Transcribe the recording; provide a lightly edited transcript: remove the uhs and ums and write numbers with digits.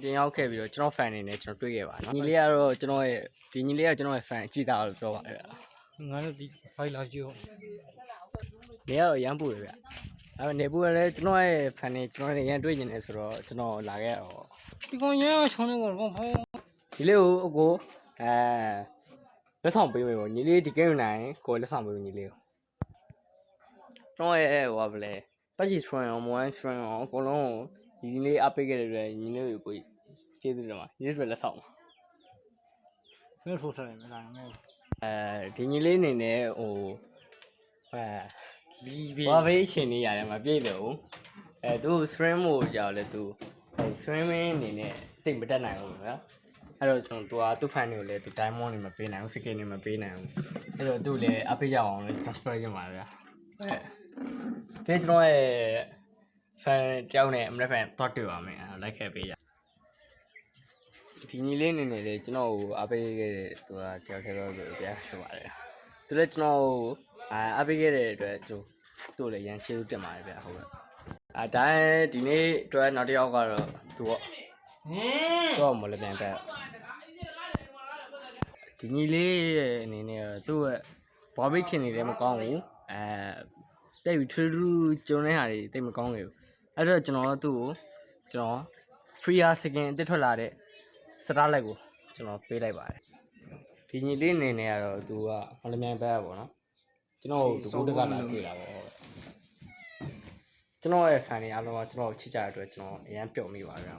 ပြင်ရောက်ခဲ့ပြီးတော့ကျွန်တော် fan နေနဲ့ကျွန်တော်တွေ့ခဲ့ပါနော်ညီလေးကတော့ကျွန်တော်ရဲ့ဒီညီလေးကကျွန်တော်ရဲ့ fan ကြည့်တာလို့ပြောပါတယ် ငါတို့ဒီဖိုင်လာကြည့်အောင် နေကတော့ရမ်းပူတယ်ဗျအဲ့တော့နေပူလည်းကျွန်တော်ရဲ့ fan နေကျွန်တော်နဲ့ရမ်းတွေ့နေတယ်ဆိုတော့ကျွန်တော်လာခဲ့တော့ ဒီကောင်ရမ်းချောင်းနေကောင်ဟော ဒီလေးကိုအကိုလက်ဆောင်ပေးမယ်ပေါ့ညီလေးဒီ game နိုင်ကိုလက်ဆောင်ပေးမယ်ညီလေးကိုကျွန်တော်ရဲ့ဟိုဗလဲပတ်ချီ strong ရော mobile strong ရောအကုန်လုံးကိုညီလေးအပိတ်ခဲ့တဲ့ညီလေးကိုကျေးဇူးတင်ပါညီလေးတွေလက်ဆောင်ပါ ဖဲထိုးထားတယ်မလားငါ ဒီညီလေးအနေနဲ့ဟိုလီဘီ ဘာပဲအချိန်လေးရတယ်မပြည့်တယ်ဘူးသူ stream ကိုကြောက်လဲသူstreaming အနေနဲ့တိတ်မတက်နိုင်ဘူးဗျာအဲ့တော့ကျွန်တော်သူ fan တွေကိုလည်းသူ diamond တွေမပေးနိုင်ဘူး skin တွေမပေးနိုင်ဘူးအဲ့တော့သူလည်းအပိတ်ရအောင်လည်း transfer ရမှာဗျာဒီကျွန်တော်ရဲ့ fan တယောက်နဲ့အမနဲ့ fan တော့တွေ့ပါမယ်လိုက်ခဲ့ပေးကြဒီညီလေးအနေနဲ့လည်းကျွန်တော်ကိုအပိတ်ခဲ့တဲ့သူကတယောက်တည်းတော့ပြန်ဆိုပါတယ်သူလည်းကျွန်တော်ကိုအပိတ်ခဲ့တဲ့အတွက်သူ့လည်းရန်ကျေးဇူးတင်ပါတယ်ဗျာဟုတ်ကဲ့ဒါဒီနေ့အတွက်နောက်တစ်ယောက်ကတော့သူပေါ့တော့မလည်းပြန်တက်ဒီညီလေးရဲ့အနေနဲ့သူ့ရဲ့ဘောဘိတ်ချင်နေလည်းမကောင်းဘူးတိတ်ပြီးထူးထူးကျုံတဲ့ဟာတွေတိတ်မကောင်းဘူးအဲ့တော့ကျွန်တော်သူ့ကိုကျွန်တော် free skin အစ်ထွက်လာတဲ့စတားလိုက်ကိုကျွန်တော်ပေးလိုက်ပါတယ်ဒီညီလေးအနေနဲ့ကတော့သူကမလမြန်ဘက်ပေါ့နော်ကျွန်တော်ဒကူတကလာတွေ့တာပေါ့ကျွန်တော်ရဲ့ fan တွေအားလုံးကကျွန်တော်ချစ်ကြတဲ့အတွက်ကျွန်တော်အရန်ပျော်မိပါဗျာ